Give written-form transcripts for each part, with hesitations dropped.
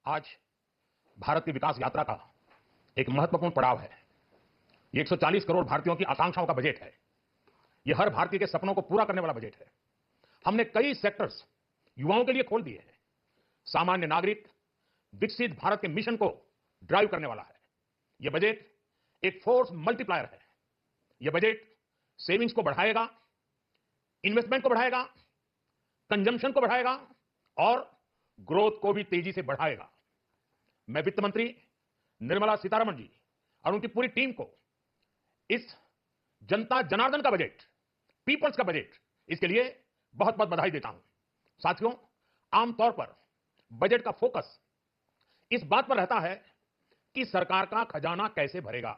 आज भारत की विकास यात्रा का एक महत्वपूर्ण पड़ाव है। ये 140 करोड़ भारतीयों की आकांक्षाओं का बजट है। ये हर भारतीय के सपनों को पूरा करने वाला बजट है। हमने कई सेक्टर्स युवाओं के लिए खोल दिए हैं। सामान्य नागरिक विकसित भारत के मिशन को ड्राइव करने वाला है। यह बजट एक फोर्स मल्टीप्लायर है। यह बजट सेविंग्स को बढ़ाएगा, इन्वेस्टमेंट को बढ़ाएगा, कंजम्पशन को बढ़ाएगा और ग्रोथ को भी तेजी से बढ़ाएगा। मैं वित्त मंत्री निर्मला सीतारमण जी और उनकी पूरी टीम को इस जनता जनार्दन का बजट, पीपल्स का बजट, इसके लिए बहुत बहुत बधाई देता हूं। साथियों, आमतौर पर बजट का फोकस इस बात पर रहता है कि सरकार का खजाना कैसे भरेगा,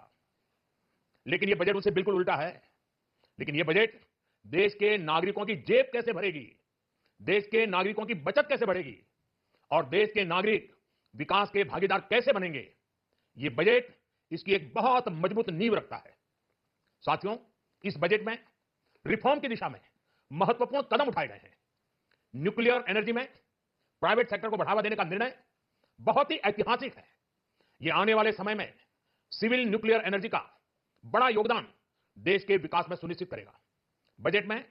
लेकिन यह बजट उससे बिल्कुल उल्टा है। लेकिन यह बजट देश के नागरिकों की जेब कैसे भरेगी, देश के नागरिकों की बचत कैसे बढ़ेगी और देश के नागरिक विकास के भागीदार कैसे बनेंगे, यह बजट इसकी एक बहुत मजबूत नींव रखता है। साथियों, इस बजट में रिफॉर्म की दिशा में महत्वपूर्ण कदम उठाए गए हैं। न्यूक्लियर एनर्जी में प्राइवेट सेक्टर को बढ़ावा देने का निर्णय बहुत ही ऐतिहासिक है। यह आने वाले समय में सिविल न्यूक्लियर एनर्जी का बड़ा योगदान देश के विकास में सुनिश्चित करेगा। बजट में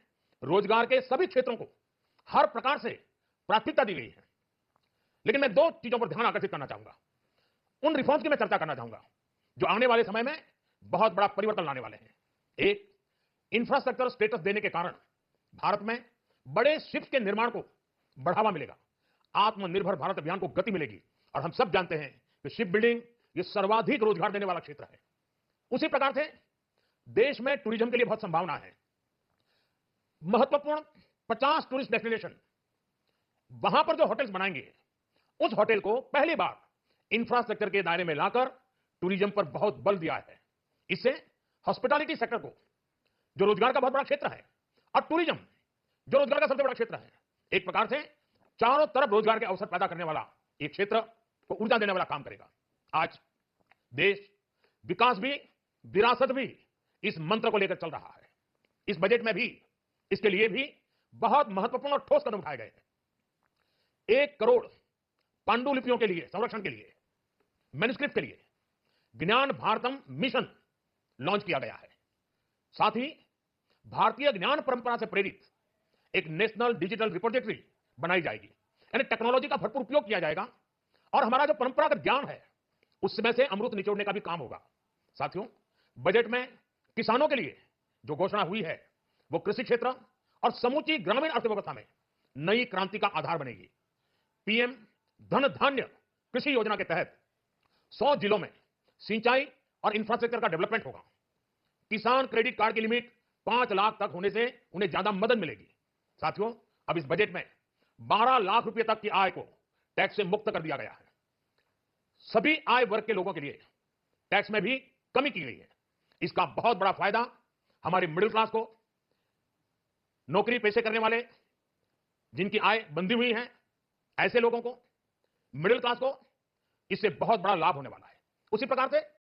रोजगार के सभी क्षेत्रों को हर प्रकार से प्राथमिकता दी गई है। लेकिन मैं दो चीजों पर ध्यान आकर्षित करना चाहूंगा। उन रिफॉर्म्स की मैं चर्चा करना चाहूंगा जो आने वाले समय में बहुत बड़ा परिवर्तन लाने वाले हैं। एक, इंफ्रास्ट्रक्चर स्टेटस देने के कारण भारत में बड़े शिप्स के निर्माण को बढ़ावा मिलेगा। आत्मनिर्भर भारत अभियान को गति मिलेगी और हम सब जानते हैं कि शिप बिल्डिंग ये सर्वाधिक रोजगार देने वाला क्षेत्र है। उसी प्रकार से देश में टूरिज्म के लिए बहुत संभावना है। महत्वपूर्ण 50 टूरिस्ट डेस्टिनेशन, वहां पर जो होटल्स बनाएंगे उस होटल को पहली बार इंफ्रास्ट्रक्चर के दायरे में लाकर टूरिज्म पर बहुत बल दिया है। इससे हॉस्पिटैलिटी सेक्टर को, जो रोजगार का बहुत बड़ा क्षेत्र है, और टूरिज्म जो रोजगार का सबसे बड़ा क्षेत्र है, एक प्रकार से चारों तरफ रोजगार के अवसर पैदा करने वाला एक क्षेत्र को ऊर्जा देने वाला काम करेगा। आज देश विकास भी विरासत भी इस मंत्र को लेकर चल रहा है। इस बजट में भी इसके लिए भी बहुत महत्वपूर्ण और ठोस कदम उठाए गए हैं। 1 करोड़ पांडुलिपियों के लिए संरक्षण के लिए, मैन्युस्क्रिप्ट के लिए ज्ञान भारतम मिशन लॉन्च किया गया है। साथ ही भारतीय ज्ञान परंपरा से प्रेरित एक नेशनल डिजिटल रिपोजिटरी बनाई जाएगी। यानी टेक्नोलॉजी का भरपूर उपयोग किया जाएगा और हमारा जो परंपरागत ज्ञान है उसमें से अमृत निचोड़ने का भी काम होगा। साथियों, बजट में किसानों के लिए जो घोषणा हुई है वो कृषि क्षेत्र और समूची ग्रामीण अर्थव्यवस्था में नई क्रांति का आधार बनेगी। पीएम धन धान्य कृषि योजना के तहत 100 जिलों में सिंचाई और इंफ्रास्ट्रक्चर का डेवलपमेंट होगा। किसान क्रेडिट कार्ड की लिमिट 5 लाख तक होने से उन्हें ज्यादा मदद मिलेगी। साथियों, अब इस बजट में 12 लाख रुपए तक की आय को टैक्स से मुक्त कर दिया गया है। सभी आय वर्ग के लोगों के लिए टैक्स में भी कमी की गई है। इसका बहुत बड़ा फायदा हमारे मिडिल क्लास को, नौकरी पेशे करने वाले जिनकी आय बंधी हुई है, ऐसे लोगों को, मिडिल क्लास को इससे बहुत बड़ा लाभ होने वाला है। उसी प्रकार से